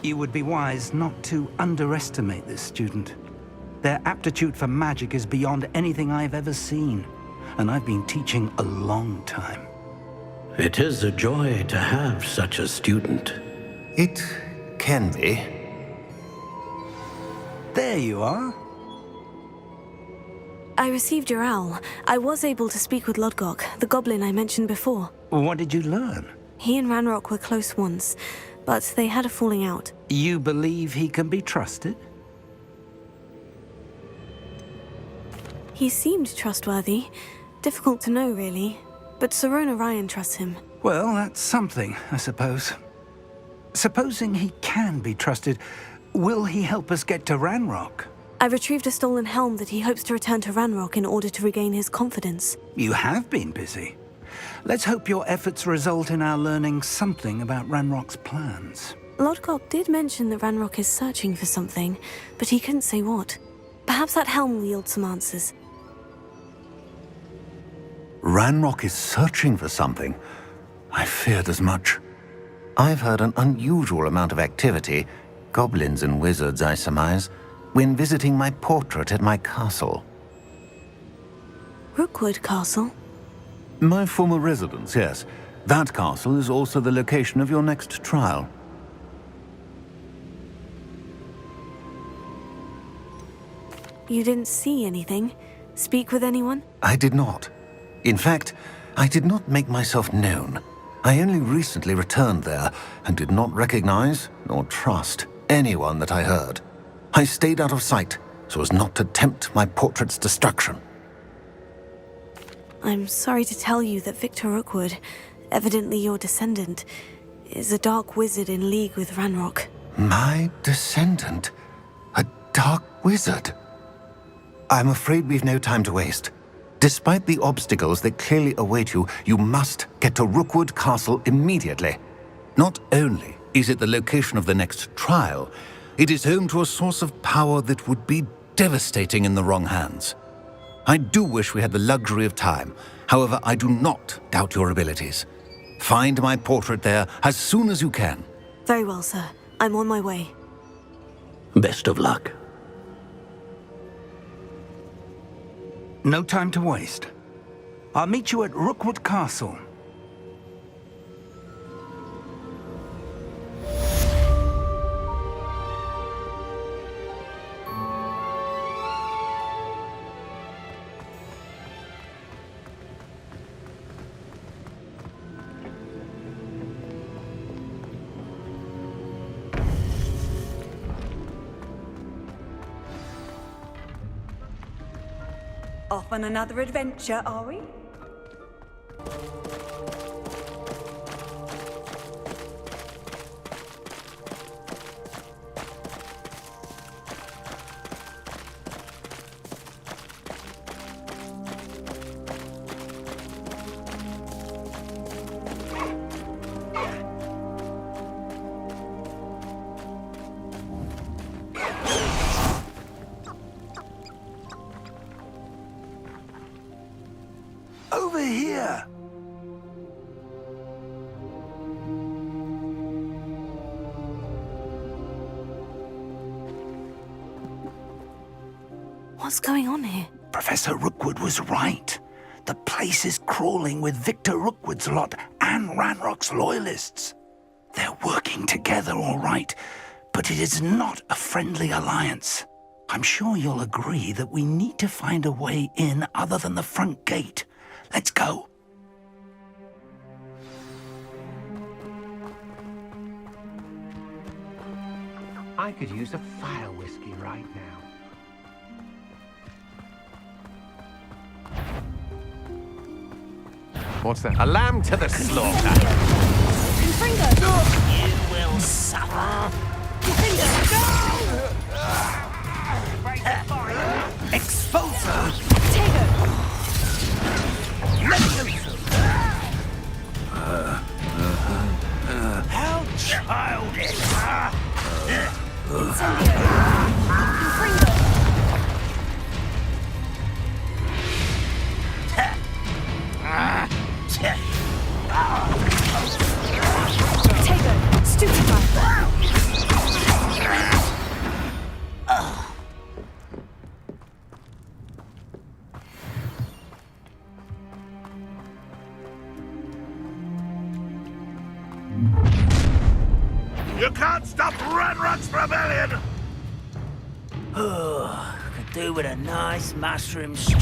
You would be wise not to underestimate this student. Their aptitude for magic is beyond anything I've ever seen, and I've been teaching a long time. It is a joy to have such a student. It can be. There you are. I received your owl. I was able to speak with Lodgok, the goblin I mentioned before. What did you learn? He and Ranrock were close once, but they had a falling out. You believe he can be trusted? He seemed trustworthy. Difficult to know, really. But Sirona Ryan trusts him. Well, that's something, I suppose. Supposing he can be trusted, will he help us get to Ranrock? I retrieved a stolen helm that he hopes to return to Ranrock in order to regain his confidence. You have been busy. Let's hope your efforts result in our learning something about Ranrock's plans. Lodgok did mention that Ranrock is searching for something, but he couldn't say what. Perhaps that helm will yield some answers. Ranrock is searching for something. I feared as much. I've heard an unusual amount of activity, goblins and wizards, I surmise, when visiting my portrait at my castle. Rookwood Castle? My former residence, yes. That castle is also the location of your next trial. You didn't see anything? Speak with anyone? I did not. In fact, I did not make myself known. I only recently returned there and did not recognize nor trust anyone that I heard. I stayed out of sight so as not to tempt my portrait's destruction. I'm sorry to tell you that Victor Rookwood, evidently your descendant, is a dark wizard in league with Ranrock. My descendant? A dark wizard? I'm afraid we've no time to waste. Despite the obstacles that clearly await you, you must get to Rookwood Castle immediately. Not only is it the location of the next trial, it is home to a source of power that would be devastating in the wrong hands. I do wish we had the luxury of time. However, I do not doubt your abilities. Find my portrait there as soon as you can. Very well, sir. I'm on my way. Best of luck. No time to waste. I'll meet you at Rookwood Castle. Off on another adventure, are we? Over here! What's going on here? Professor Rookwood was right. The place is crawling with Victor Rookwood's lot and Ranrock's loyalists. They're working together, all right, but it is not a friendly alliance. I'm sure you'll agree that we need to find a way in other than the front gate. Let's go. I could use a fire whiskey right now. What's that? A lamb to the slaughter! You will suffer. Expulso! How childish! Stupefy! Ranrock's rebellion! Oh, could do with a nice mushroom stew.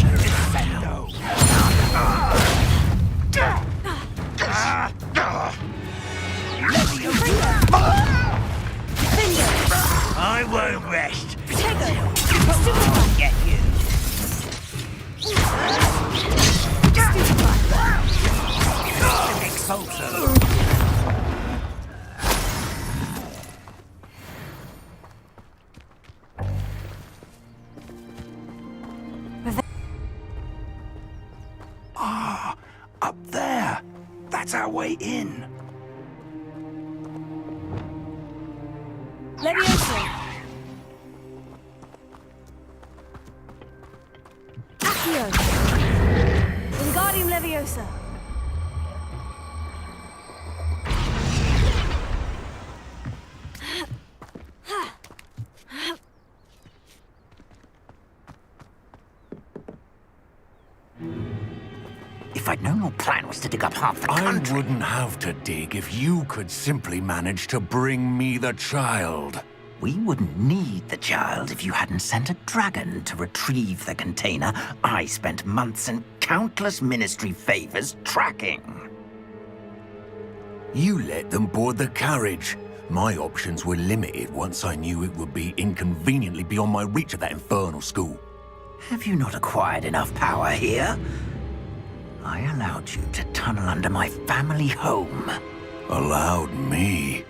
I won't rest. I'll get you. Expulso. Up there! That's our way in. Leviosa! Accio! Wingardium Leviosa! If I'd known your plan was to dig up half the I country... wouldn't have to dig if you could simply manage to bring me the child. We wouldn't need the child if you hadn't sent a dragon to retrieve the container I spent months and countless ministry favors tracking. You let them board the carriage. My options were limited once I knew it would be inconveniently beyond my reach at that infernal school. Have you not acquired enough power here? I allowed you to tunnel under my family home. Allowed me?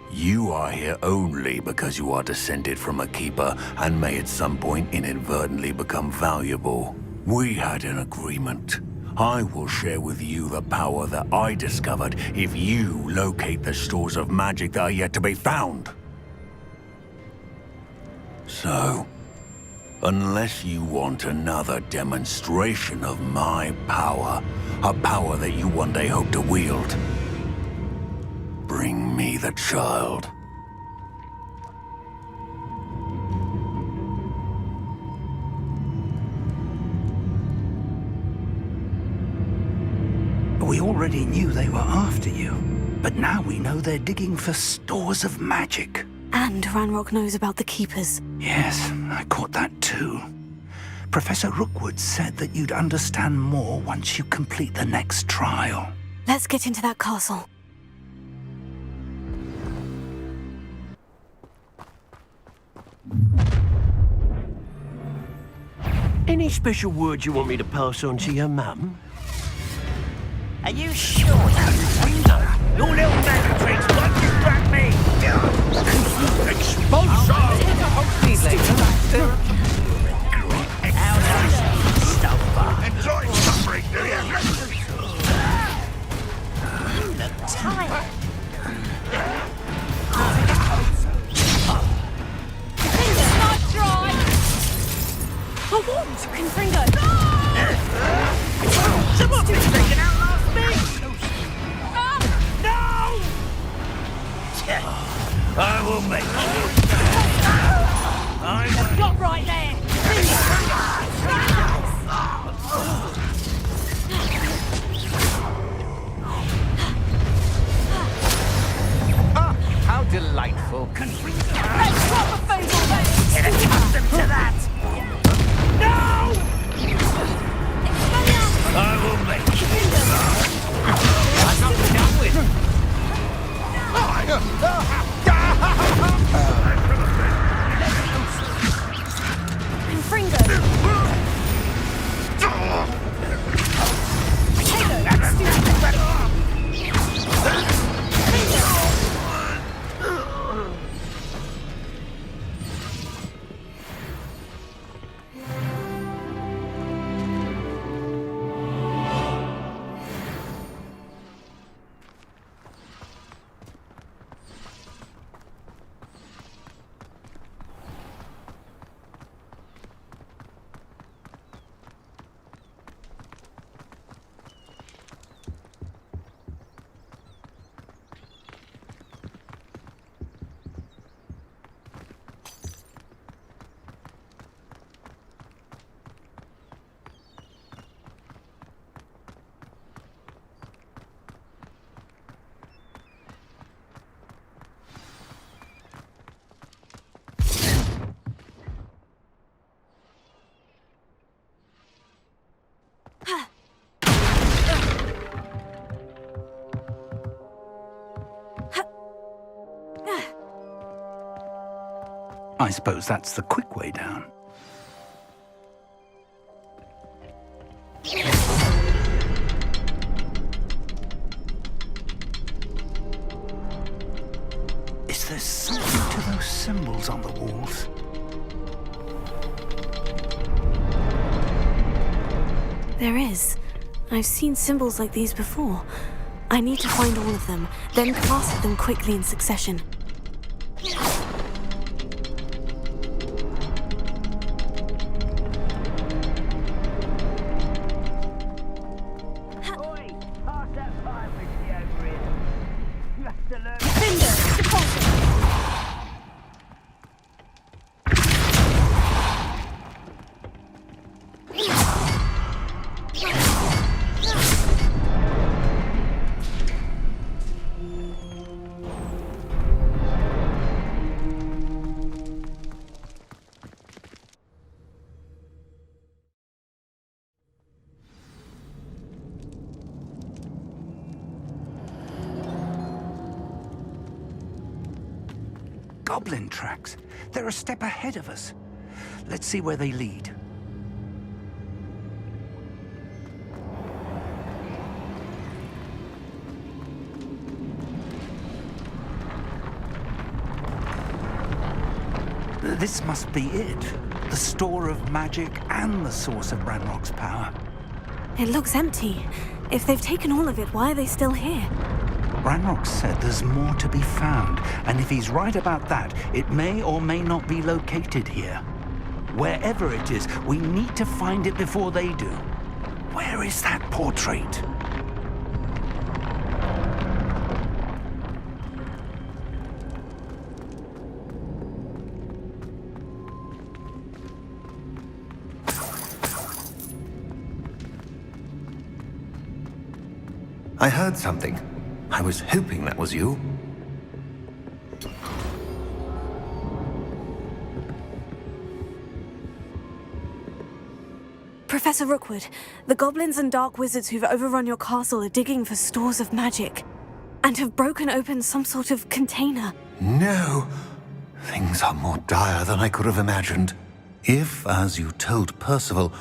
You are here only because you are descended from a keeper and may at some point inadvertently become valuable. We had an agreement. I will share with you the power that I discovered if you locate the stores of magic that are yet to be found. So, unless you want another demonstration of my power, a power that you one day hope to wield, bring me the child. We already knew they were after you, but now we know they're digging for stores of magic. And Ranrock knows about the Keepers. Yes, I caught that too. Professor Rookwood said that you'd understand more once you complete the next trial. Let's get into that castle. Any special words you want me to pass on to your mum? Are you sure you know? Your little magic tricks won't distract me! Enjoy suffering, do you? You look tired. A wand! Confringo! Someone been taken out last week! No! I will make you. I will. Got right there! How delightful. Let's drop a food Get accustomed to that! No! I will make you. I'm not done with. Confringo! I suppose that's the quick way down. Is there something to those symbols on the walls? There is. I've seen symbols like these before. I need to find all of them, then cast them quickly in succession. Oi! Pass that fire whiskey over here. You have to learn. Defender, deposit. Goblin tracks. They're a step ahead of us. Let's see where they lead. This must be it. The store of magic and the source of Ranrock's power. It looks empty. If they've taken all of it, why are they still here? Ranrock said there's more to be found, and if he's right about that, it may or may not be located here. Wherever it is, we need to find it before they do. Where is that portrait? I heard something. I was hoping that was you. Professor Rookwood, the goblins and dark wizards who've overrun your castle are digging for stores of magic, and have broken open some sort of container. No! Things are more dire than I could have imagined. If, as you told Percival,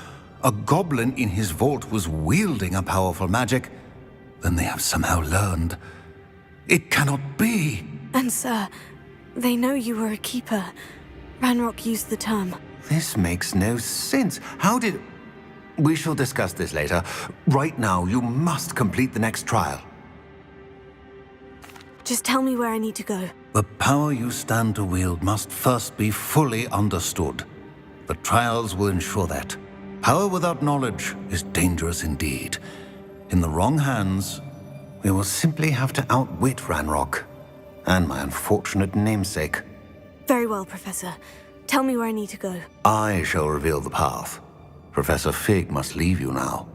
a goblin in his vault was wielding a powerful magic, then they have somehow learned. It cannot be! And sir, they know you were a keeper. Ranrock used the term. This makes no sense. How did... We shall discuss this later. Right now, you must complete the next trial. Just tell me where I need to go. The power you stand to wield must first be fully understood. The trials will ensure that. Power without knowledge is dangerous indeed. In the wrong hands, we will simply have to outwit Ranrock and my unfortunate namesake. Very well, Professor. Tell me where I need to go. I shall reveal the path. Professor Fig must leave you now.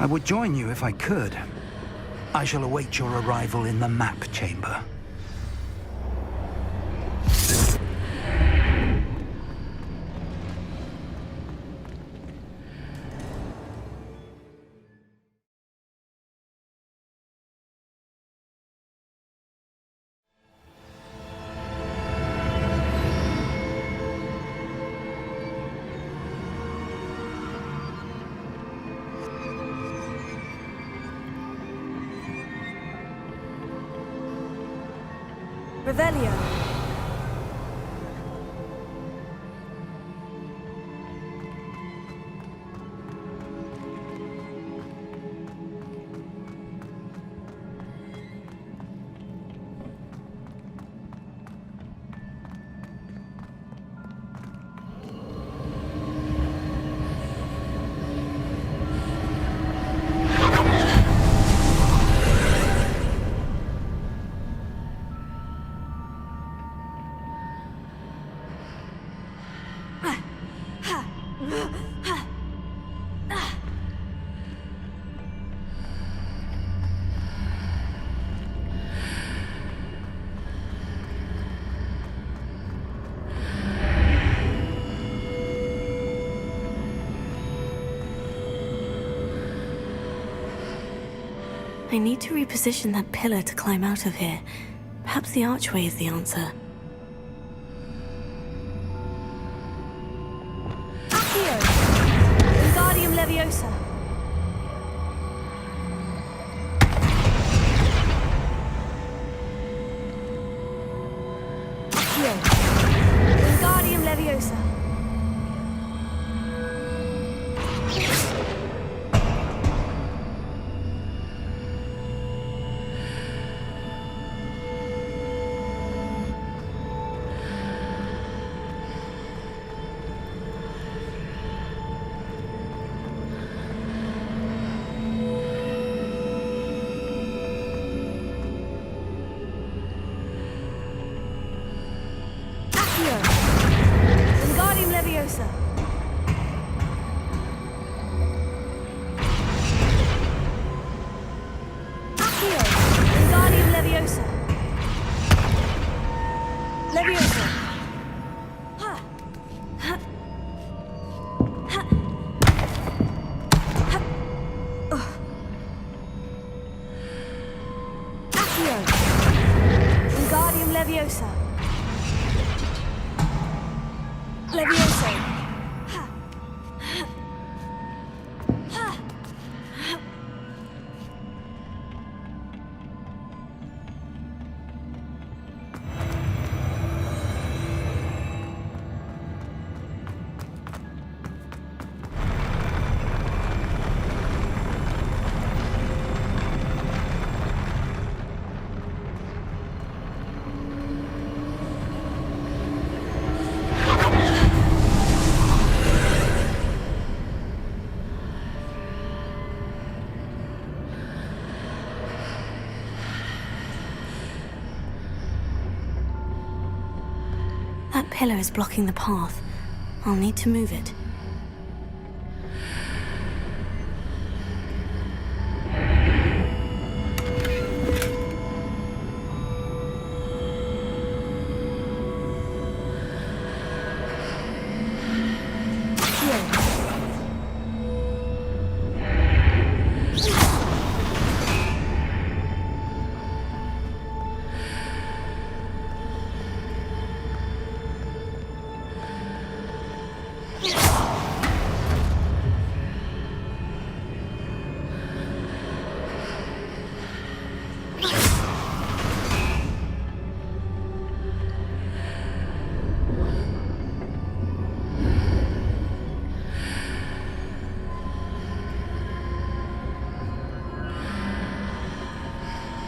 I would join you if I could. I shall await your arrival in the map chamber. Revelio. I need to reposition that pillar to climb out of here. Perhaps the archway is the answer. Accio! Wingardium Leviosa! Accio! Wingardium Leviosa! Accio! Wingardium Leviosa! Accio! Wingardium Leviosa! Leviosa! Ha! Ha! Ha! Ha! Ugh. Accio! Wingardium Leviosa! Leviosa! Ha! Ha! Ha! That pillar is blocking the path. I'll need to move it.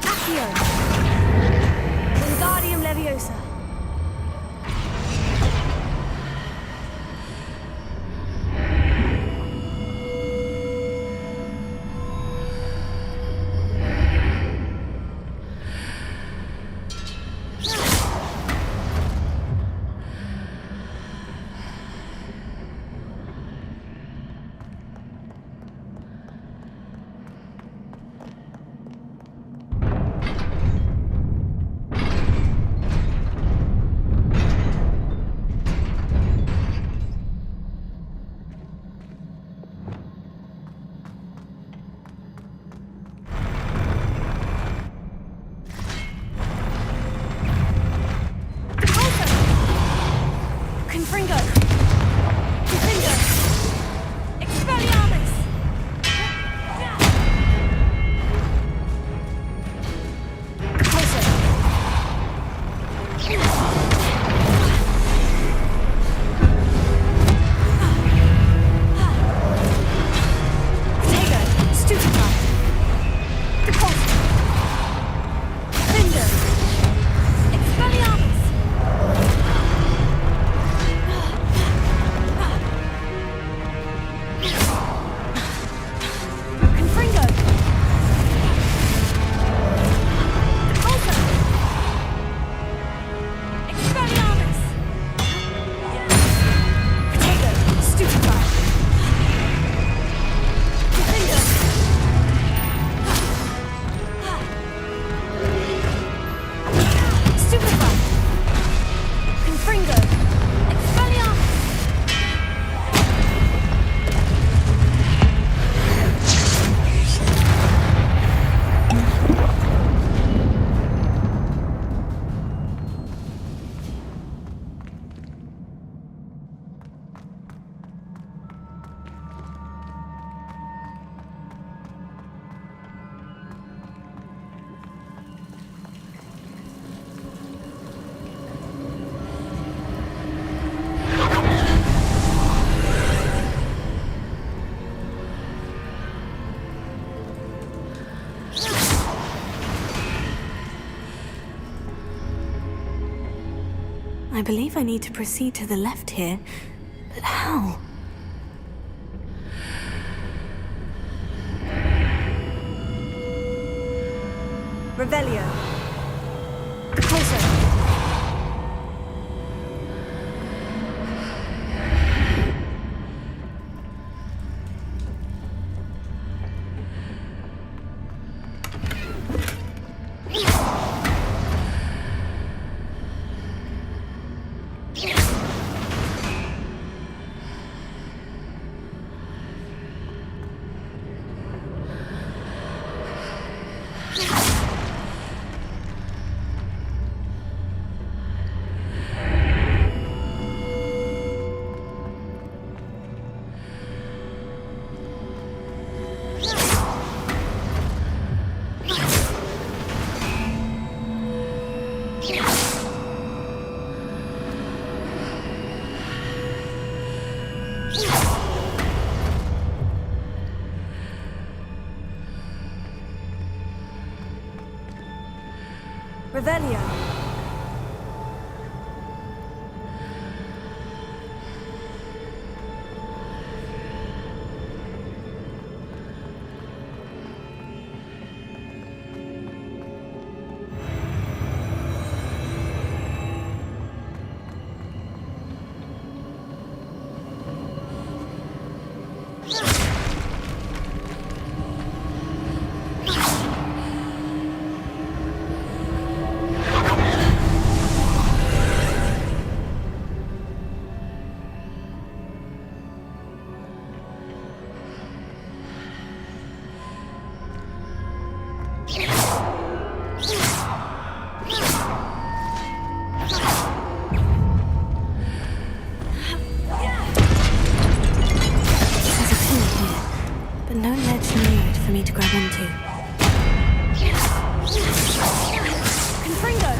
Accio! Wingardium Leviosa! I believe I need to proceed to the left here, but how? Revelio. Closer. Revelio. No ledge neared for me to grab onto. Confringo.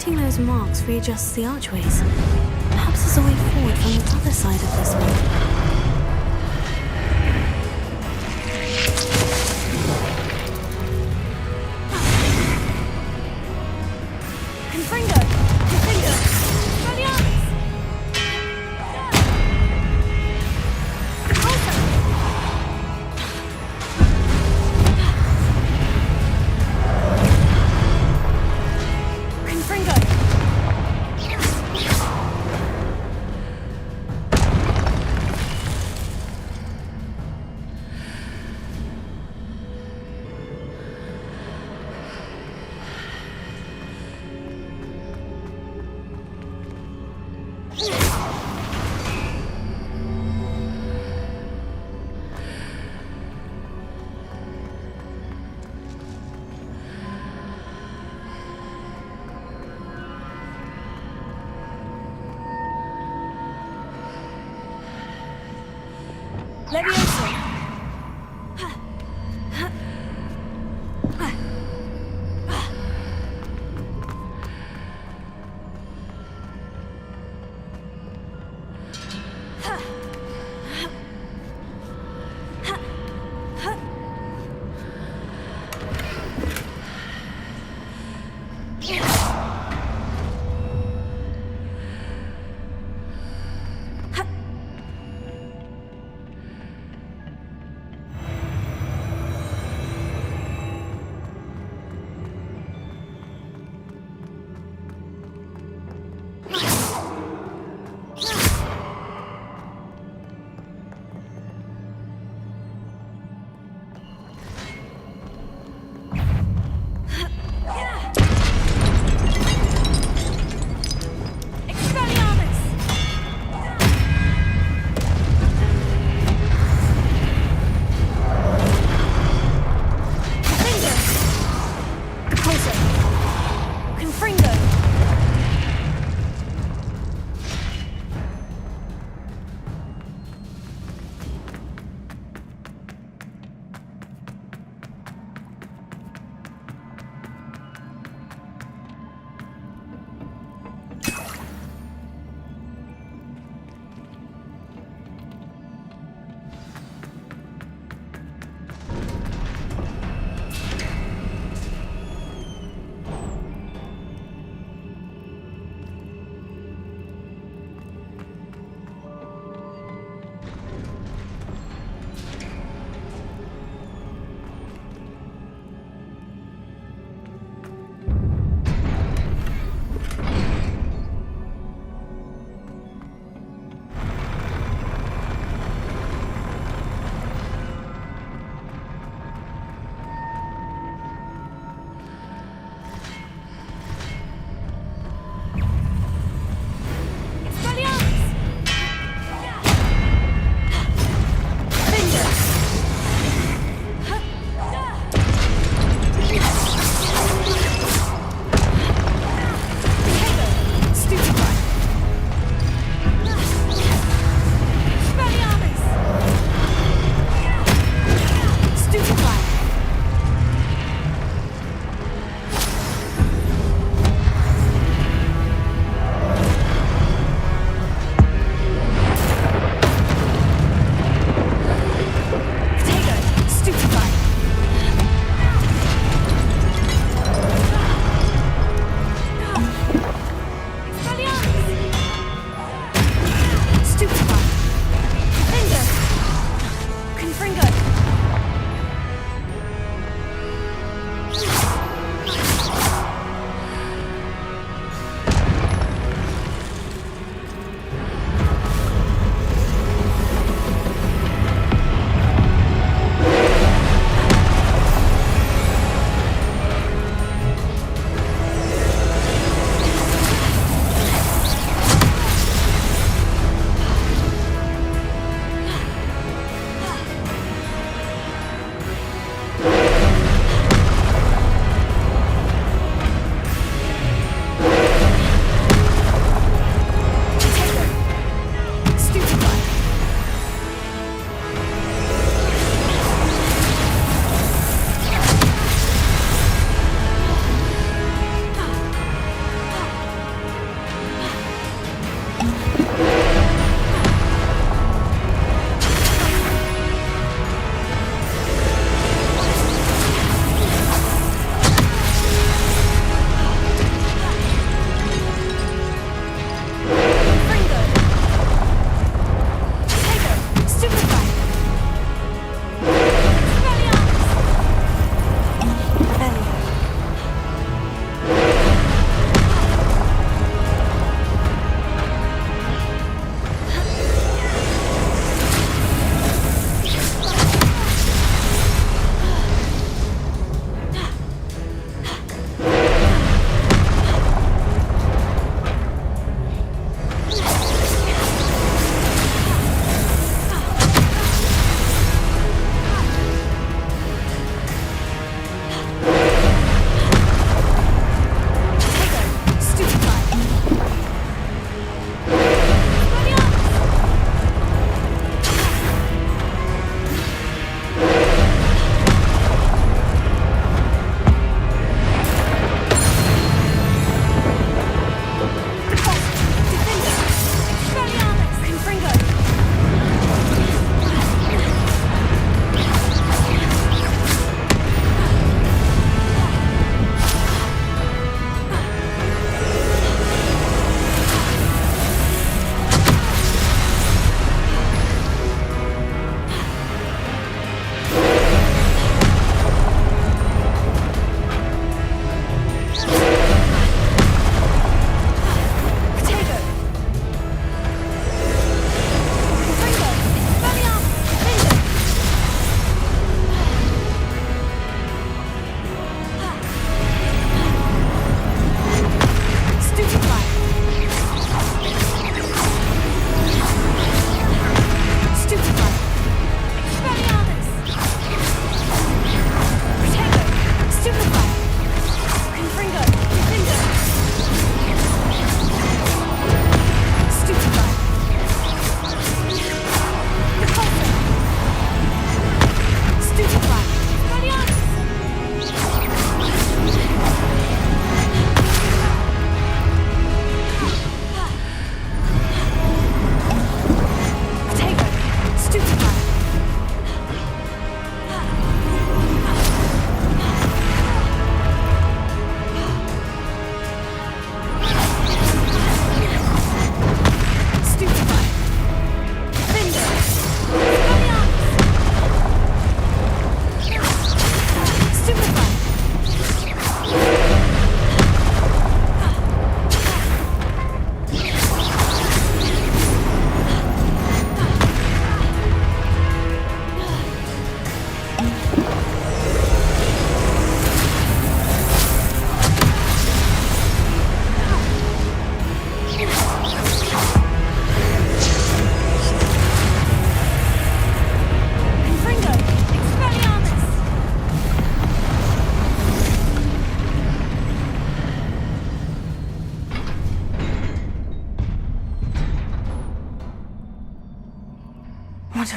Those marks readjusts the archways. Perhaps there's a way forward from the other side of this one. Leviosa.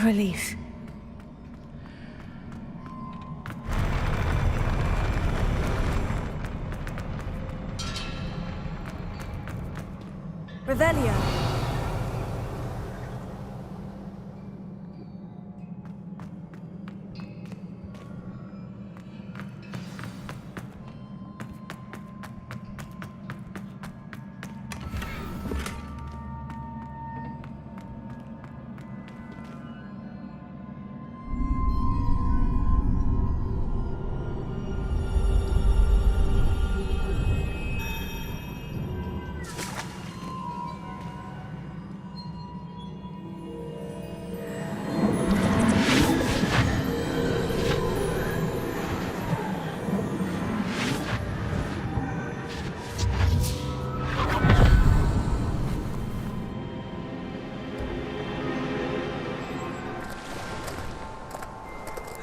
a relief. Revelio.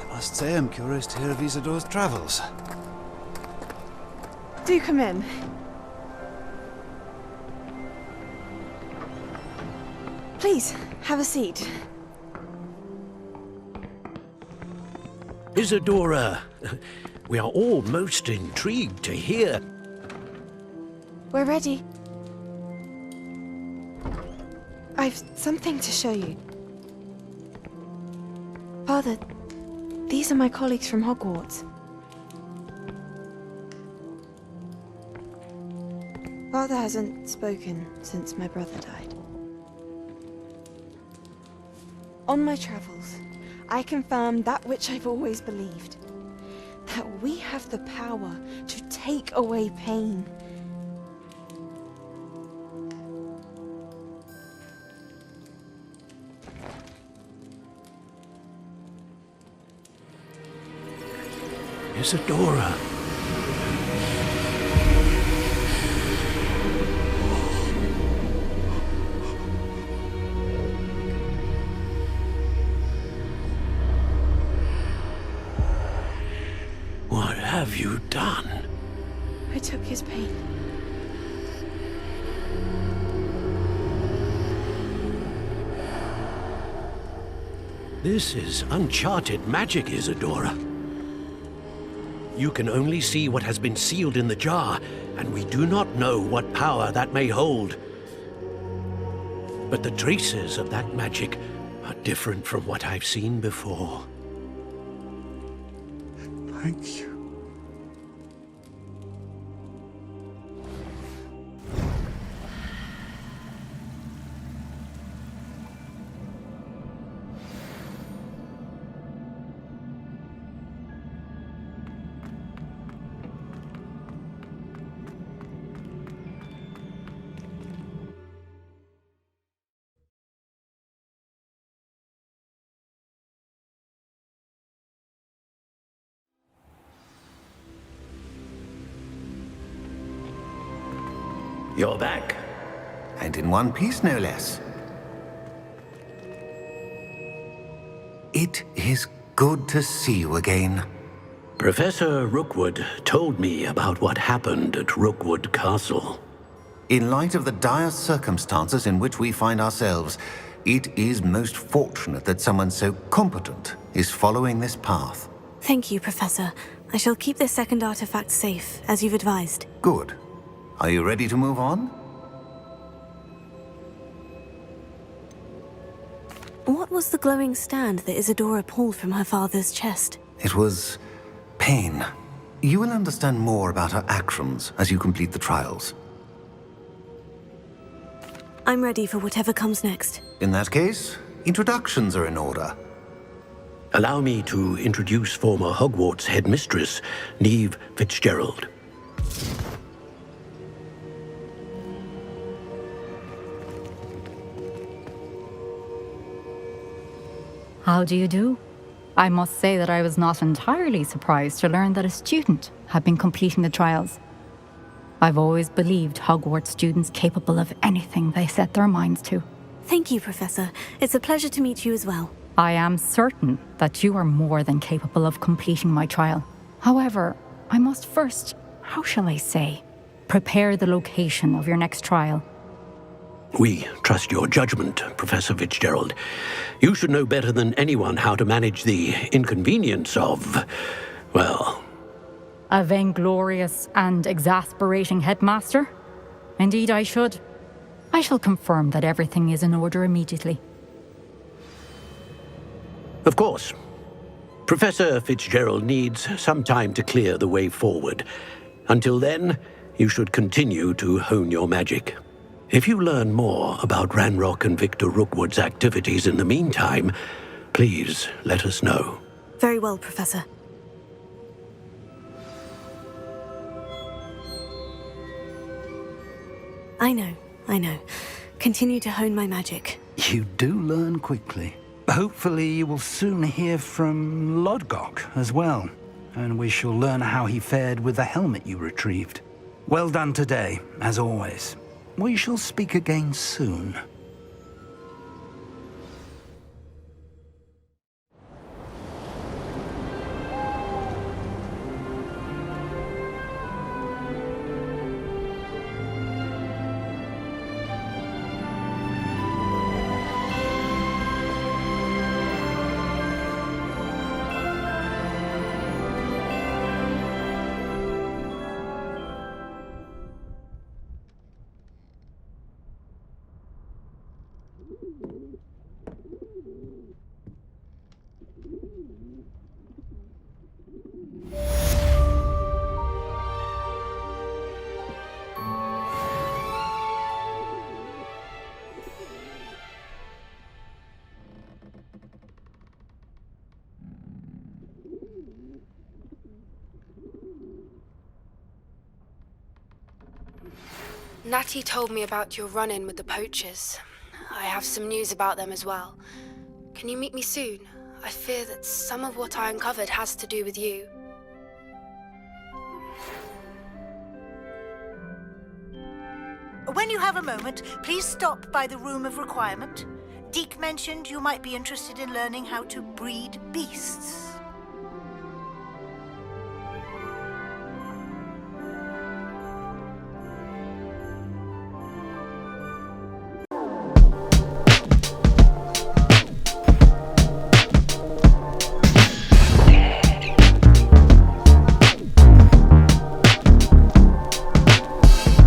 I must say I'm curious to hear of Isadore's travels. Do come in. Please, have a seat. Isadora, we are all most intrigued to hear. We're ready. I've something to show you. Father, these are my colleagues from Hogwarts. Father hasn't spoken since my brother died. On my travels, I confirmed that which I've always believed. That we have the power to take away pain. Isadora. What have you done? I took his pain. This is uncharted magic, Isadora. You can only see what has been sealed in the jar, and we do not know what power that may hold. But the traces of that magic are different from what I've seen before. Thank you. You're back. And in one piece, no less. It is good to see you again. Professor Rookwood told me about what happened at Rookwood Castle. In light of the dire circumstances in which we find ourselves, it is most fortunate that someone so competent is following this path. Thank you, Professor. I shall keep this second artifact safe, as you've advised. Good. Are you ready to move on? What was the glowing stand that Isadora pulled from her father's chest? It was pain. You will understand more about her actions as you complete the trials. I'm ready for whatever comes next. In that case, introductions are in order. Allow me to introduce former Hogwarts headmistress, Neve Fitzgerald. How do you do? I must say that I was not entirely surprised to learn that a student had been completing the trials. I've always believed Hogwarts students capable of anything they set their minds to. Thank you, Professor. It's a pleasure to meet you as well. I am certain that you are more than capable of completing my trial. However, I must first, how shall I say, prepare the location of your next trial. We trust your judgment, Professor Fitzgerald. You should know better than anyone how to manage the inconvenience of, well... A vainglorious and exasperating headmaster? Indeed I should. I shall confirm that everything is in order immediately. Of course. Professor Fitzgerald needs some time to clear the way forward. Until then, you should continue to hone your magic. If you learn more about Ranrock and Victor Rookwood's activities in the meantime, please let us know. Very well, Professor. I know. Continue to hone my magic. You do learn quickly. Hopefully you will soon hear from Lodgok as well, and we shall learn how he fared with the helmet you retrieved. Well done today, as always. We shall speak again soon. Natty told me about your run-in with the poachers. I have some news about them as well. Can you meet me soon? I fear that some of what I uncovered has to do with you. When you have a moment, please stop by the Room of Requirement. Deke mentioned you might be interested in learning how to breed beasts.